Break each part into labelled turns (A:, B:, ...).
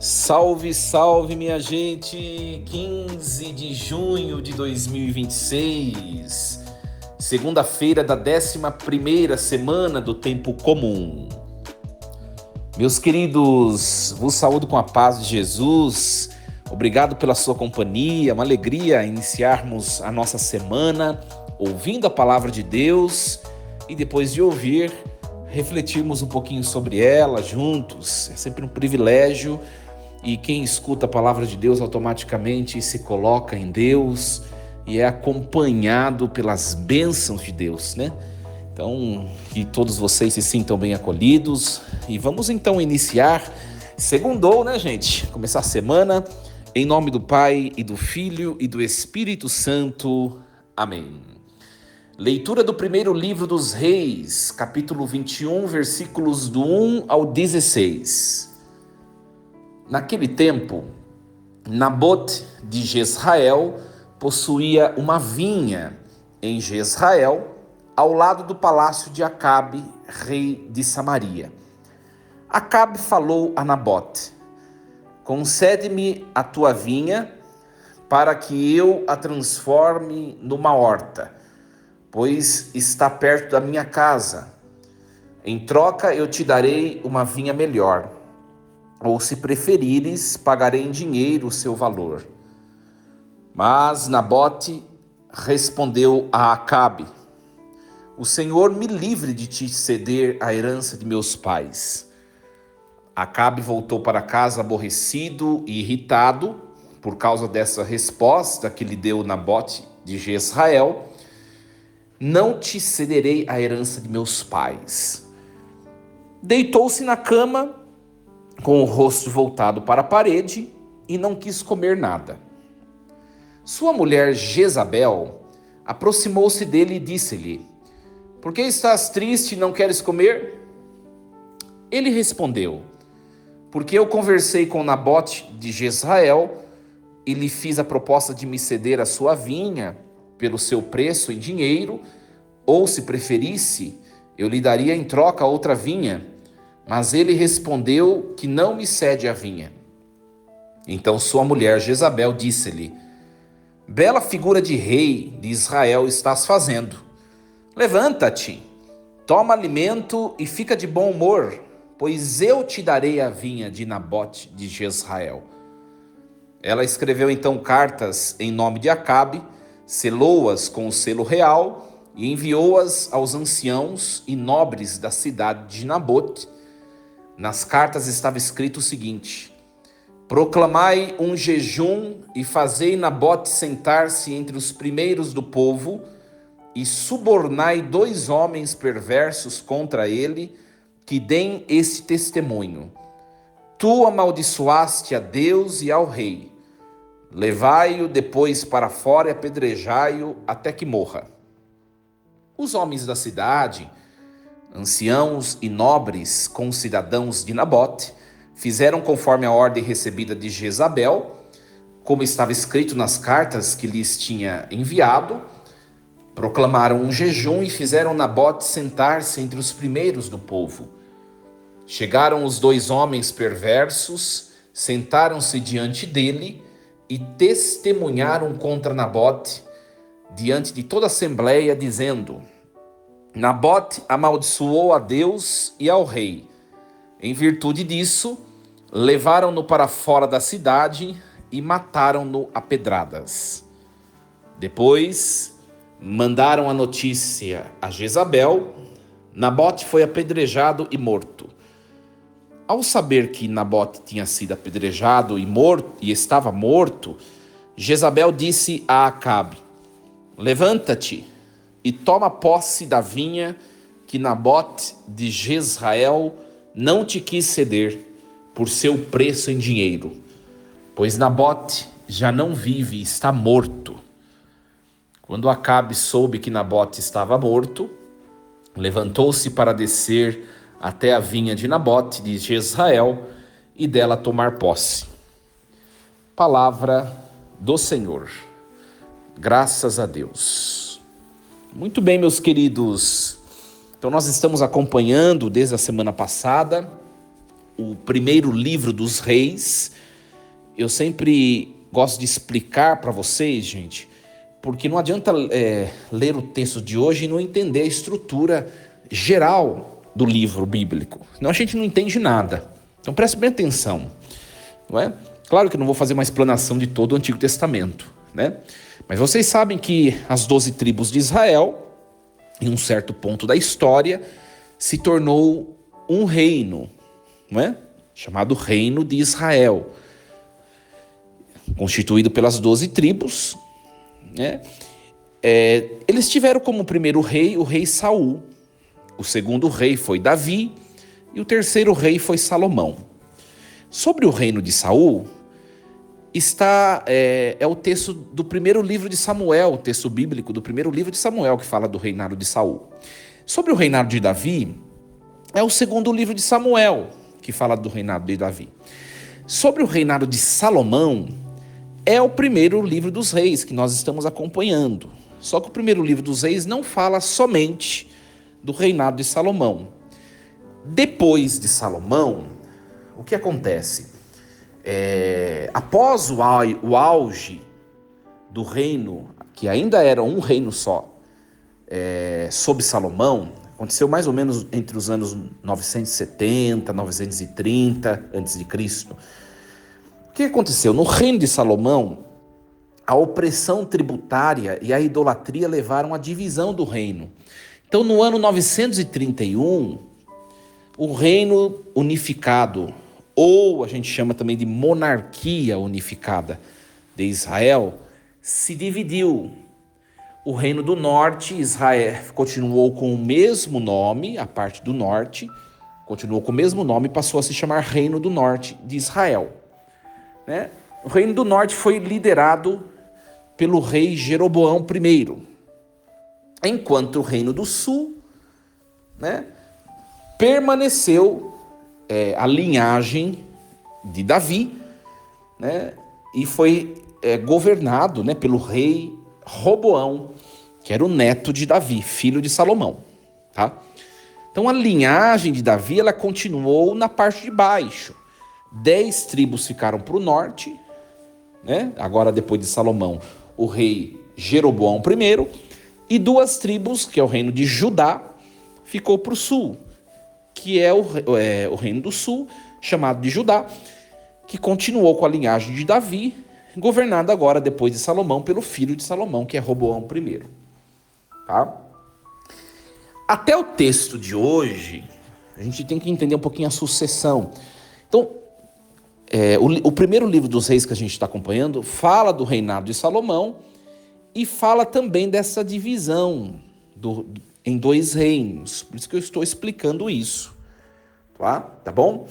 A: Salve, salve, minha gente! 15 de junho de 2026, segunda-feira da 11ª semana do tempo comum. Meus queridos, vos saúdo com a paz de Jesus. Obrigado pela sua companhia, uma alegria iniciarmos a nossa semana ouvindo a palavra de Deus e depois de ouvir, refletirmos um pouquinho sobre ela juntos. É sempre um privilégio. E quem escuta a palavra de Deus automaticamente se coloca em Deus e é acompanhado pelas bênçãos de Deus, né? Então, que todos vocês se sintam bem acolhidos. E vamos então iniciar. Segundou, né, gente? Começar a semana em nome do Pai e do Filho e do Espírito Santo. Amém. Leitura do primeiro livro dos Reis, capítulo 21, versículos do 1 ao 16. Naquele tempo, Nabote de Jezrael possuía uma vinha em Jezrael, ao lado do palácio de Acabe, rei de Samaria. Acabe falou a Nabote: concede-me a tua vinha para que eu a transforme numa horta, pois está perto da minha casa. Em troca eu te darei uma vinha melhor. Ou, se preferires, pagarei em dinheiro o seu valor. Mas Nabote respondeu a Acabe: o Senhor me livre de te ceder a herança de meus pais. Acabe voltou para casa aborrecido e irritado por causa dessa resposta que lhe deu Nabote de Jezrael: não te cederei a herança de meus pais. Deitou-se na cama com o rosto voltado para a parede, e não quis comer nada. Sua mulher Jezabel aproximou-se dele e disse-lhe: por que estás triste e não queres comer? Ele respondeu: porque eu conversei com Nabote de Jezrael e lhe fiz a proposta de me ceder a sua vinha pelo seu preço em dinheiro, ou, se preferisse, eu lhe daria em troca outra vinha. Mas ele respondeu que não me cede a vinha. Então sua mulher Jezabel disse-lhe: bela figura de rei de Israel estás fazendo. Levanta-te, toma alimento e fica de bom humor, pois eu te darei a vinha de Nabote de Jezrael. Ela escreveu então cartas em nome de Acabe, selou-as com o selo real e enviou-as aos anciãos e nobres da cidade de Nabote. Nas cartas estava escrito o seguinte: proclamai um jejum e fazei Nabote sentar-se entre os primeiros do povo e subornai 2 homens perversos contra ele, que deem este testemunho: tu amaldiçoaste a Deus e ao rei. Levai-o depois para fora e apedrejai-o até que morra. Os homens da cidade, anciãos e nobres concidadãos de Nabote, fizeram conforme a ordem recebida de Jezabel, como estava escrito nas cartas que lhes tinha enviado. Proclamaram um jejum e fizeram Nabote sentar-se entre os primeiros do povo. Chegaram os 2 homens perversos, sentaram-se diante dele e testemunharam contra Nabote diante de toda a assembleia, dizendo: Nabote amaldiçoou a Deus e ao rei. Em virtude disso, levaram-no para fora da cidade e mataram-no a pedradas. Depois, mandaram a notícia a Jezabel: Nabote foi apedrejado e morto. Ao saber que Nabote tinha sido apedrejado e estava morto, Jezabel disse a Acabe: levanta-te e toma posse da vinha que Nabote de Jezrael não te quis ceder por seu preço em dinheiro, pois Nabote já não vive e está morto. Quando Acabe soube que Nabote estava morto, levantou-se para descer até a vinha de Nabote de Jezrael e dela tomar posse. Palavra do Senhor. Graças a Deus. Muito bem, meus queridos. Então nós estamos acompanhando desde a semana passada o primeiro livro dos reis. Eu sempre gosto de explicar para vocês, gente, porque não adianta ler o texto de hoje e não entender a estrutura geral do livro bíblico, senão a gente não entende nada. Então preste bem atenção, não é? Claro que eu não vou fazer uma explanação de todo o Antigo Testamento, né? Mas vocês sabem que as 12 tribos de Israel, em um certo ponto da história, se tornou um reino, não é? Chamado Reino de Israel, constituído pelas 12 tribos, né? Eles tiveram como primeiro rei o rei Saul, o segundo rei foi Davi e o terceiro rei foi Salomão. Sobre o reino de Saul está o texto do primeiro livro de Samuel, o texto bíblico do primeiro livro de Samuel, que fala do reinado de Saul. Sobre o reinado de Davi, é o segundo livro de Samuel, que fala do reinado de Davi. Sobre o reinado de Salomão, é o primeiro livro dos reis que nós estamos acompanhando. Só que o primeiro livro dos reis não fala somente do reinado de Salomão. Depois de Salomão, o que acontece? Após o auge do reino, que ainda era um reino só, sob Salomão, aconteceu mais ou menos entre os anos 970, 930 a.C. O que aconteceu? No reino de Salomão, a opressão tributária e a idolatria levaram à divisão do reino. Então, no ano 931, o reino unificado, ou a gente chama também de monarquia unificada de Israel, se dividiu. O reino do norte, Israel, continuou com o mesmo nome, a parte do norte, continuou com o mesmo nome e passou a se chamar Reino do Norte de Israel. Né? O reino do norte foi liderado pelo rei Jeroboão I, enquanto o reino do sul, né, permaneceu a linhagem de Davi, né, e foi governado, né, pelo rei Roboão, que era o neto de Davi, filho de Salomão. Tá? Então a linhagem de Davi ela continuou na parte de baixo. 10 tribos ficaram para o norte, né? Agora depois de Salomão, o rei Jeroboão I, e 2 tribos, que é o reino de Judá, ficou para o sul, que é o reino do sul, chamado de Judá, que continuou com a linhagem de Davi, governado agora, depois de Salomão, pelo filho de Salomão, que é Roboão I. Tá? Até o texto de hoje, a gente tem que entender um pouquinho a sucessão. Então, o primeiro livro dos reis que a gente está acompanhando fala do reinado de Salomão e fala também dessa divisão em 2 reinos. Por isso que eu estou explicando isso. Tá bom?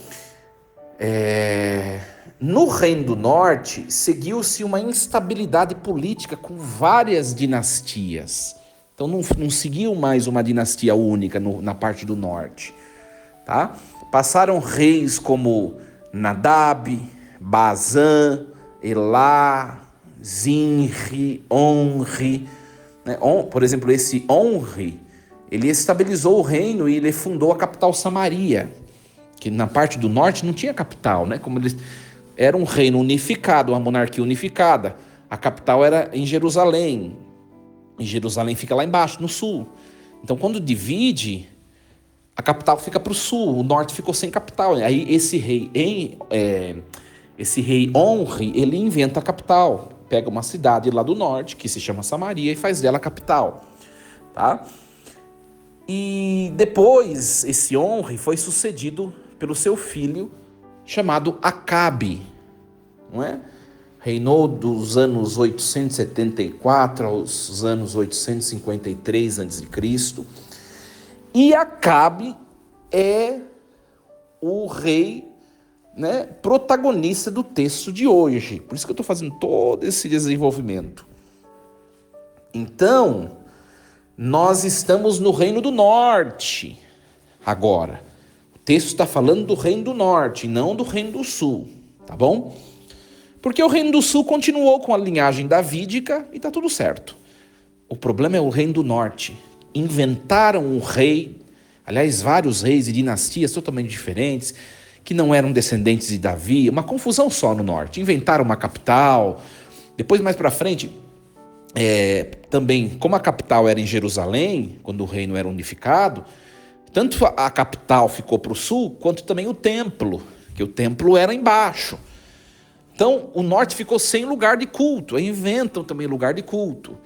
A: No Reino do Norte, seguiu-se uma instabilidade política com várias dinastias. Então, não seguiu mais uma dinastia única na parte do norte. Tá? Passaram reis como Nadab, Bazã, Elá, Zinri, Onri. Né? Por exemplo, esse Onri, ele estabilizou o reino e ele fundou a capital Samaria, que na parte do norte não tinha capital, né? Como eles era um reino unificado, uma monarquia unificada. A capital era em Jerusalém. E Jerusalém fica lá embaixo, no sul. Então, quando divide, a capital fica para o sul, o norte ficou sem capital. Aí esse rei Onri, ele inventa a capital. Pega uma cidade lá do norte, que se chama Samaria, e faz dela a capital. Tá? E depois, esse Onri foi sucedido pelo seu filho, chamado Acabe, não é? Reinou dos anos 874 aos anos 853 a.C. E Acabe é o rei, né, protagonista do texto de hoje. Por isso que eu estou fazendo todo esse desenvolvimento. Então, nós estamos no Reino do Norte agora. O texto está falando do Reino do Norte, não do Reino do Sul, tá bom? Porque o Reino do Sul continuou com a linhagem davídica e está tudo certo. O problema é o Reino do Norte. Inventaram um rei, aliás, vários reis e dinastias totalmente diferentes, que não eram descendentes de Davi, uma confusão só no norte. Inventaram uma capital. Depois, mais para frente, também, como a capital era em Jerusalém, quando o reino era unificado, tanto a capital ficou para o sul, quanto também o templo, que o templo era embaixo. Então, o norte ficou sem lugar de culto. Aí inventam também lugar de culto.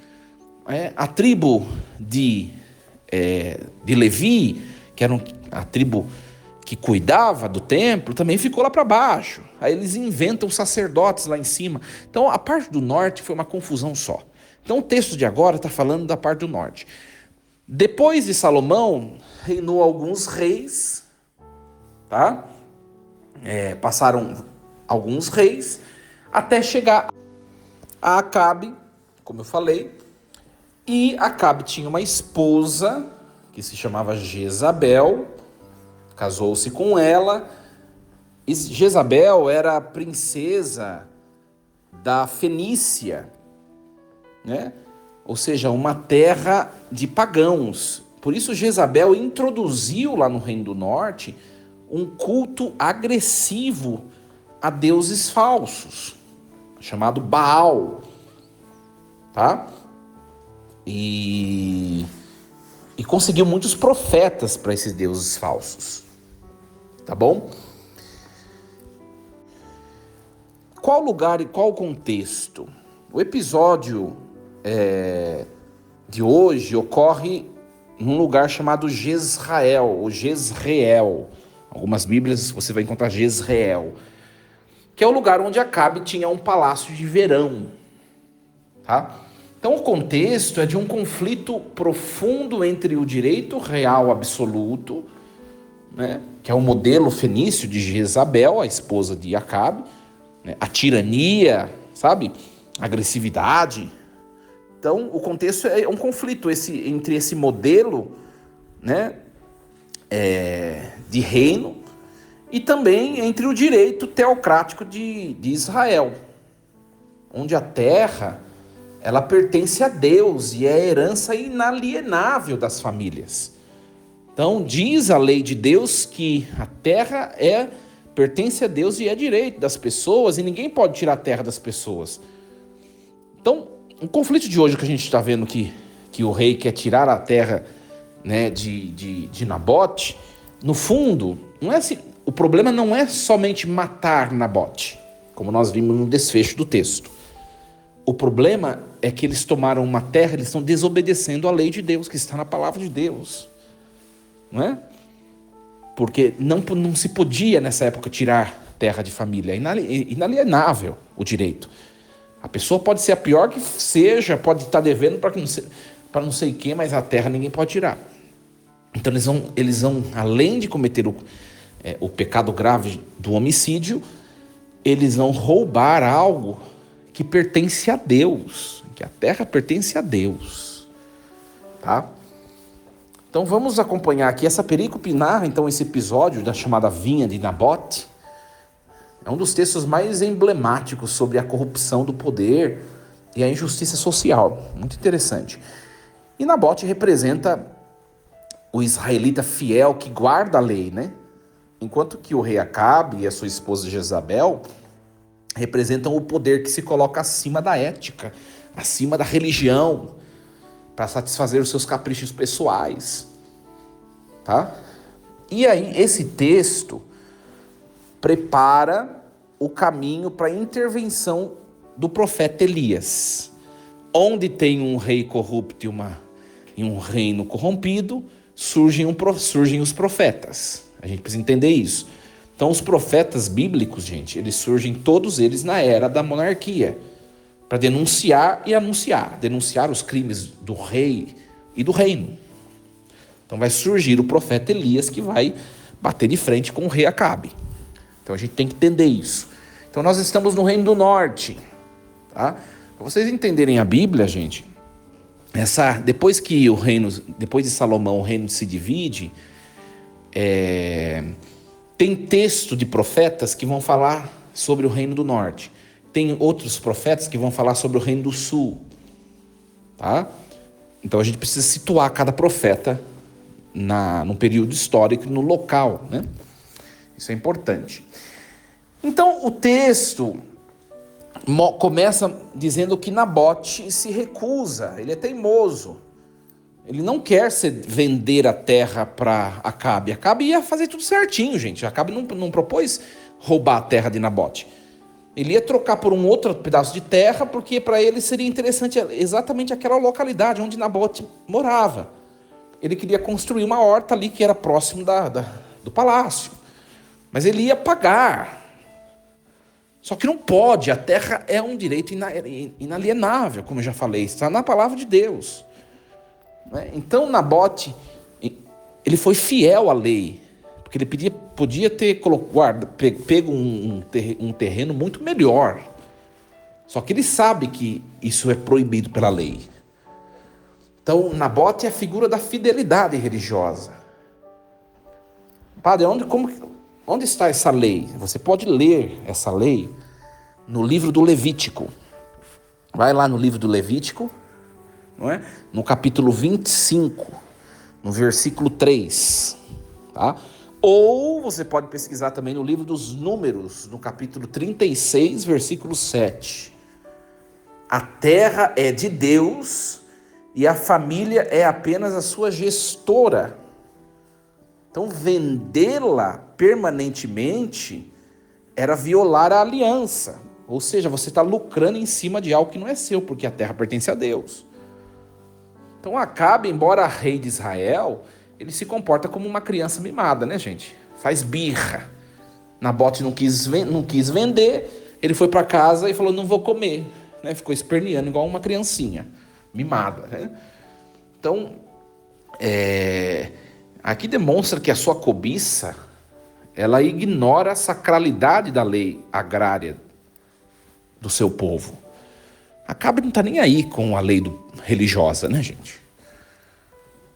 A: A tribo de Levi, que era a tribo que cuidava do templo, também ficou lá para baixo. Aí eles inventam sacerdotes lá em cima. Então, a parte do norte foi uma confusão só. Então, o texto de agora está falando da parte do norte. Depois de Salomão, reinou alguns reis, tá? Passaram alguns reis, até chegar a Acabe, como eu falei, e Acabe tinha uma esposa, que se chamava Jezabel, casou-se com ela, e Jezabel era a princesa da Fenícia, né? Ou seja, uma terra de pagãos. Por isso Jezabel introduziu lá no Reino do Norte um culto agressivo a deuses falsos, chamado Baal, tá? E conseguiu muitos profetas para esses deuses falsos, tá bom? Qual lugar e qual contexto? O episódio de hoje ocorre num lugar chamado Jezreel, ou Jezreel. Algumas Bíblias você vai encontrar Jezreel, que é o lugar onde Acabe tinha um palácio de verão, tá? Então o contexto é de um conflito profundo entre o direito real absoluto, né, que é o modelo fenício de Jezabel, a esposa de Acabe, né, a tirania, sabe, a agressividade. Então o contexto é um conflito entre esse modelo, né, de reino, e também entre o direito teocrático de Israel, onde a terra ela pertence a Deus e é a herança inalienável das famílias. Então diz a lei de Deus que a terra pertence a Deus e é direito das pessoas, e ninguém pode tirar a terra das pessoas. Então o conflito de hoje que a gente está vendo que o rei quer tirar a terra, né, de Nabote, no fundo, não é assim, o problema não é somente matar Nabote, como nós vimos no desfecho do texto. O problema é que eles tomaram uma terra, eles estão desobedecendo a lei de Deus, que está na palavra de Deus, não é? Porque não se podia nessa época tirar terra de família, é inalienável o direito. A pessoa pode ser a pior que seja, pode estar devendo para não sei quem, mas a terra ninguém pode tirar. Então eles vão além de cometer o pecado grave do homicídio, eles vão roubar algo que pertence a Deus, que a terra pertence a Deus, tá? Então vamos acompanhar aqui essa perícope narra então esse episódio da chamada vinha de Nabote. É um dos textos mais emblemáticos sobre a corrupção do poder e a injustiça social, muito interessante. E Nabote representa o israelita fiel que guarda a lei, né? Enquanto que o rei Acabe e a sua esposa Jezabel representam o poder que se coloca acima da ética, acima da religião, para satisfazer os seus caprichos pessoais, tá? E aí esse texto prepara o caminho para a intervenção do profeta Elias. Onde tem um rei corrupto e um reino corrompido, surgem os profetas. A gente precisa entender isso. Então os profetas bíblicos, gente, eles surgem todos eles na era da monarquia, para denunciar e anunciar, denunciar os crimes do rei e do reino. Então vai surgir o profeta Elias que vai bater de frente com o rei Acabe. Então a gente tem que entender isso. Então nós estamos no Reino do Norte, tá? Para vocês entenderem a Bíblia, gente, depois de Salomão o reino se divide, tem texto de profetas que vão falar sobre o Reino do Norte. Tem outros profetas que vão falar sobre o Reino do Sul, tá? Então a gente precisa situar cada profeta num período histórico e no local, né? Isso é importante. Então, o texto começa dizendo que Nabote se recusa, ele é teimoso. Ele não quer vender a terra para Acabe. Acabe ia fazer tudo certinho, gente. Acabe não propôs roubar a terra de Nabote. Ele ia trocar por um outro pedaço de terra, porque para ele seria interessante exatamente aquela localidade onde Nabote morava. Ele queria construir uma horta ali que era próximo do palácio. Mas ele ia pagar. Só que não pode, a terra é um direito inalienável, como eu já falei, está na palavra de Deus. Então Nabote, ele foi fiel à lei, porque ele podia ter pego um terreno muito melhor. Só que ele sabe que isso é proibido pela lei. Então Nabote é a figura da fidelidade religiosa. Padre, onde está essa lei? Você pode ler essa lei no livro do Levítico. Vai lá no livro do Levítico, não é? No capítulo 25, no versículo 3. Tá? Ou você pode pesquisar também no livro dos Números, no capítulo 36, versículo 7. A terra é de Deus e a família é apenas a sua gestora. Então, vendê-la permanentemente era violar a aliança. Ou seja, você está lucrando em cima de algo que não é seu, porque a terra pertence a Deus. Então, Acabe, embora rei de Israel, ele se comporta como uma criança mimada, né, gente? Faz birra. Nabote não quis vender, ele foi para casa e falou, não vou comer. Né? Ficou esperneando igual uma criancinha, mimada. Né? Então, aqui demonstra que a sua cobiça, ela ignora a sacralidade da lei agrária do seu povo. Acabe não está nem aí com a lei religiosa, né, gente?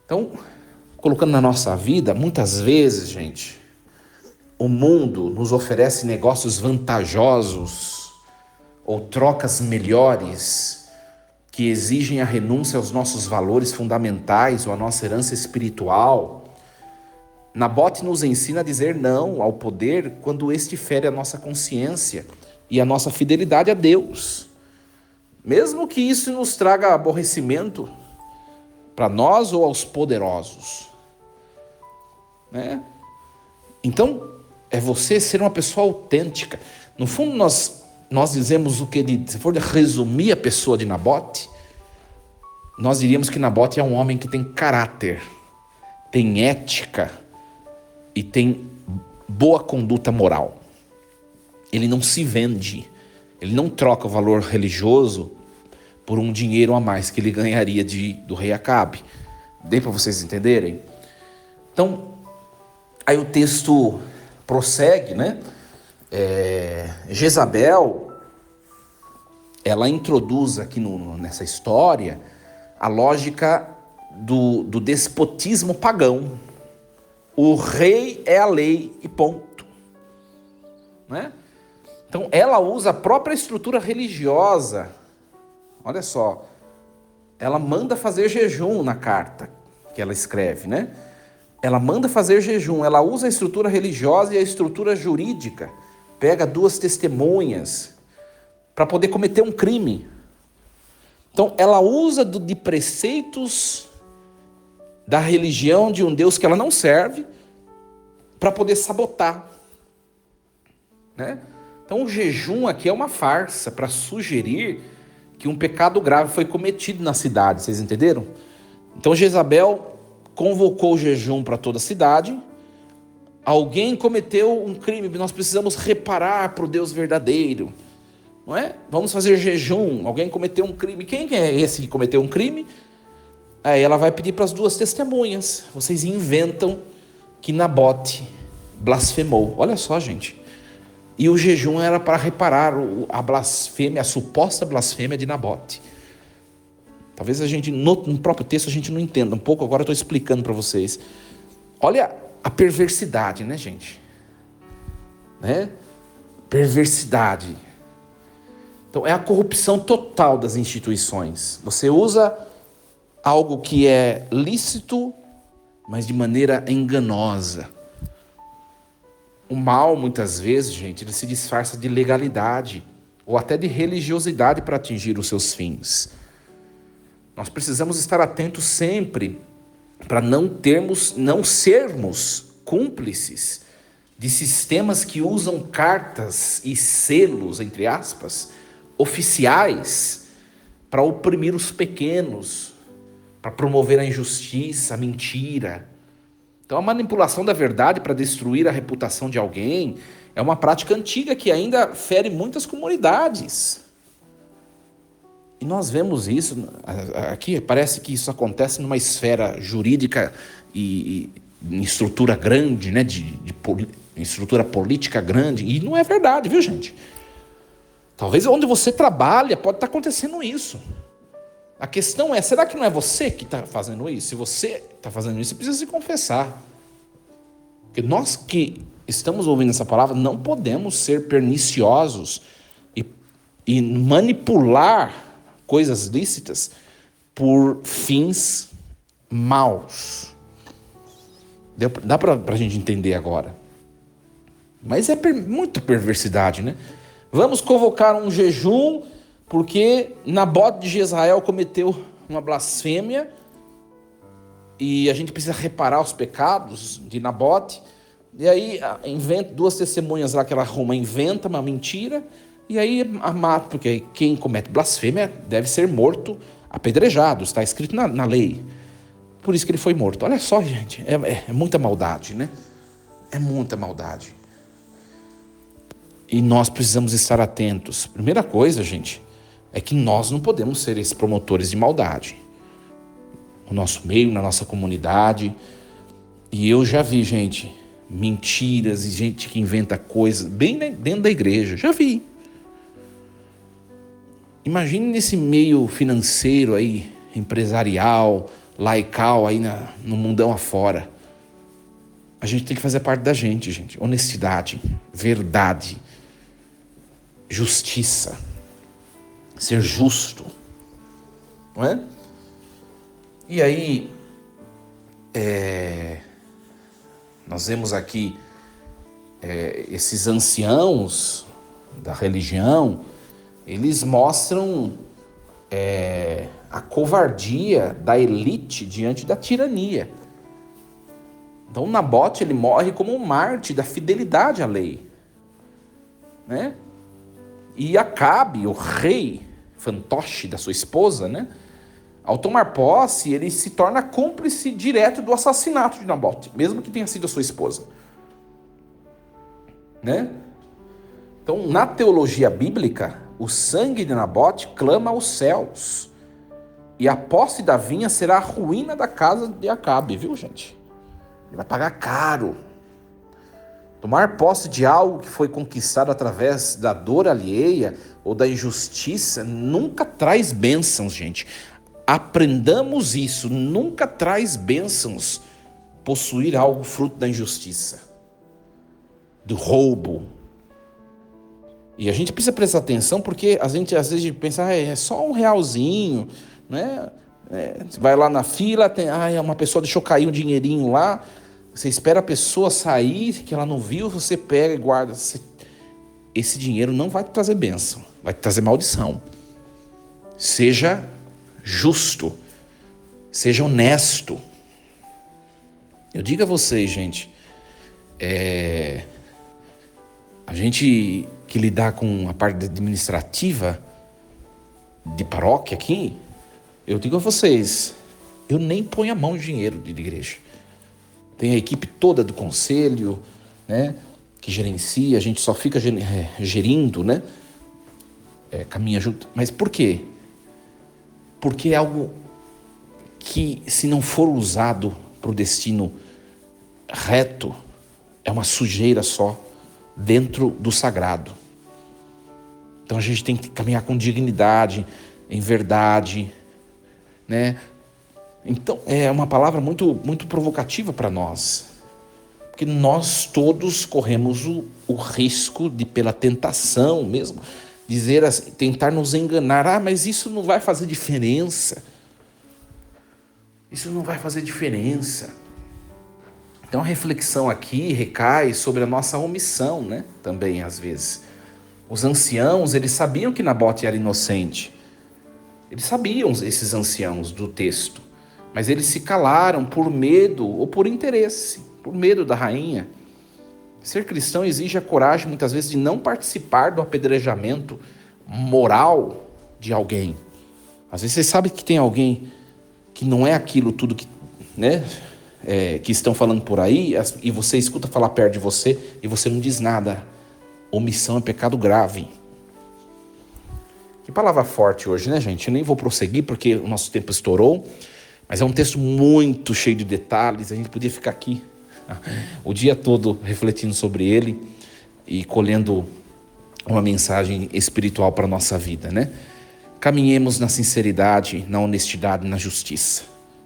A: Então, colocando na nossa vida, muitas vezes, gente, o mundo nos oferece negócios vantajosos ou trocas melhores que exigem a renúncia aos nossos valores fundamentais ou à nossa herança espiritual. Nabote nos ensina a dizer não ao poder quando este fere a nossa consciência e a nossa fidelidade a Deus. Mesmo que isso nos traga aborrecimento para nós ou aos poderosos. Né? Então, é você ser uma pessoa autêntica. No fundo, nós dizemos o que, se for resumir a pessoa de Nabote, nós diríamos que Nabote é um homem que tem caráter, tem ética e tem boa conduta moral. Ele não se vende, ele não troca o valor religioso por um dinheiro a mais que ele ganharia do rei Acabe. Dei para vocês entenderem? Então, aí o texto prossegue, né? Jezabel, ela introduz aqui nessa história a lógica do despotismo pagão. O rei é a lei e ponto. Né? Então, ela usa a própria estrutura religiosa. Olha só, ela manda fazer jejum na carta que ela escreve, né? Ela manda fazer jejum, ela usa a estrutura religiosa e a estrutura jurídica, pega duas testemunhas para poder cometer um crime. Então, ela usa de preceitos da religião de um Deus que ela não serve para poder sabotar. Né? Então, o jejum aqui é uma farsa para sugerir que um pecado grave foi cometido na cidade, vocês entenderam? Então Jezabel convocou o jejum para toda a cidade. Alguém cometeu um crime, nós precisamos reparar para o Deus verdadeiro, não é? Vamos fazer jejum, alguém cometeu um crime. Quem é esse que cometeu um crime? Aí ela vai pedir para as duas testemunhas. Vocês inventam que Nabote blasfemou. Olha só, gente. E o jejum era para reparar a blasfêmia, a suposta blasfêmia de Nabote. Talvez a gente, no próprio texto, a gente não entenda um pouco, agora eu estou explicando para vocês. Olha a perversidade, né, gente? Né? Perversidade. Então, é a corrupção total das instituições. Você usa algo que é lícito, mas de maneira enganosa. O mal, muitas vezes, gente, ele se disfarça de legalidade ou até de religiosidade para atingir os seus fins. Nós precisamos estar atentos sempre para não sermos cúmplices de sistemas que usam cartas e selos, entre aspas, oficiais para oprimir os pequenos, para promover a injustiça, a mentira. Então, a manipulação da verdade para destruir a reputação de alguém é uma prática antiga que ainda fere muitas comunidades. E nós vemos isso, aqui parece que isso acontece numa esfera jurídica e em estrutura grande, né, em estrutura política grande, e não é verdade, viu, gente? Talvez onde você trabalha pode estar acontecendo isso. A questão é, será que não é você que está fazendo isso? Se você está fazendo isso, você precisa se confessar. Porque nós que estamos ouvindo essa palavra não podemos ser perniciosos e manipular coisas lícitas por fins maus. Dá para a gente entender agora. Mas é muita perversidade, né? Vamos convocar um jejum porque Nabote de Jezreel cometeu uma blasfêmia e a gente precisa reparar os pecados de Nabote. E aí inventa duas testemunhas lá que ela arruma, inventa uma mentira e aí a mata, porque quem comete blasfêmia deve ser morto apedrejado, está escrito na lei. Por isso que ele foi morto. Olha só, gente, é muita maldade, né? É muita maldade. E nós precisamos estar atentos. Primeira coisa, gente, é que nós não podemos ser esses promotores de maldade. No nosso meio, na nossa comunidade. E eu já vi, gente, mentiras e gente que inventa coisas bem dentro da igreja. Já vi. Imagine nesse meio financeiro aí, empresarial, laical aí no mundão afora. A gente tem que fazer parte da gente. Honestidade, verdade, justiça, ser justo, não é? E aí, nós vemos aqui esses anciãos da religião, eles mostram a covardia da elite diante da tirania. Então Nabote ele morre como um mártir da fidelidade à lei, né? E Acabe, o rei fantoche da sua esposa, né? Ao tomar posse, ele se torna cúmplice direto do assassinato de Nabote, mesmo que tenha sido a sua esposa, né? Então, na teologia bíblica, o sangue de Nabote clama aos céus. E a posse da vinha será a ruína da casa de Acabe, viu, gente? Ele vai pagar caro. Tomar posse de algo que foi conquistado através da dor alheia ou da injustiça nunca traz bênçãos, gente. Aprendamos isso, nunca traz bênçãos possuir algo fruto da injustiça, do roubo. E a gente precisa prestar atenção porque a gente às vezes pensa, é só R$1, né? Você vai lá na fila, uma pessoa deixou cair um dinheirinho lá, você espera a pessoa sair, que ela não viu, você pega e guarda. Esse dinheiro não vai te trazer bênção, vai te trazer maldição. Seja justo, seja honesto. Eu digo a vocês, gente, a gente que lidar com a parte administrativa de paróquia aqui, eu digo a vocês, eu nem ponho a mão em dinheiro de igreja. Tem a equipe toda do conselho, né, que gerencia, a gente só fica gerindo, né, caminha junto. Mas por quê? Porque é algo que, se não for usado para o destino reto, é uma sujeira só dentro do sagrado. Então a gente tem que caminhar com dignidade, em verdade, né? Então é uma palavra muito, muito provocativa para nós, porque nós todos corremos o risco de, pela tentação mesmo, dizer assim, tentar nos enganar, mas isso não vai fazer diferença. Isso não vai fazer diferença. Então a reflexão aqui recai sobre a nossa omissão, né? Também às vezes. Os anciãos, eles sabiam que Nabote era inocente. Eles sabiam, esses anciãos do texto. Mas eles se calaram por medo ou por interesse, por medo da rainha. Ser cristão exige a coragem, muitas vezes, de não participar do apedrejamento moral de alguém. Às vezes você sabe que tem alguém que não é aquilo tudo que, né, que estão falando por aí, e você escuta falar perto de você e você não diz nada. Omissão é pecado grave. Que palavra forte hoje, né, gente? Eu nem vou prosseguir porque o nosso tempo estourou, mas é um texto muito cheio de detalhes. A gente podia ficar aqui o dia todo refletindo sobre ele e colhendo uma mensagem espiritual para a nossa vida, né? Caminhemos na sinceridade, na honestidade, na justiça.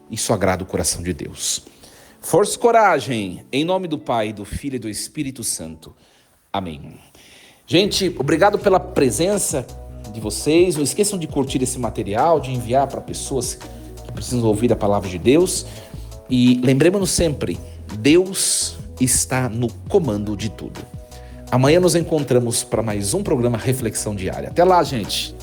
A: Isso agrada o coração de Deus. Força e coragem, em nome do Pai, do Filho e do Espírito Santo. Amém. Gente, obrigado pela presença de vocês. Não esqueçam de curtir esse material, de enviar para pessoas que precisam ouvir a palavra de Deus. E lembremos-nos sempre, Deus está no comando de tudo. Amanhã nos encontramos para mais um programa Reflexão Diária. Até lá, gente!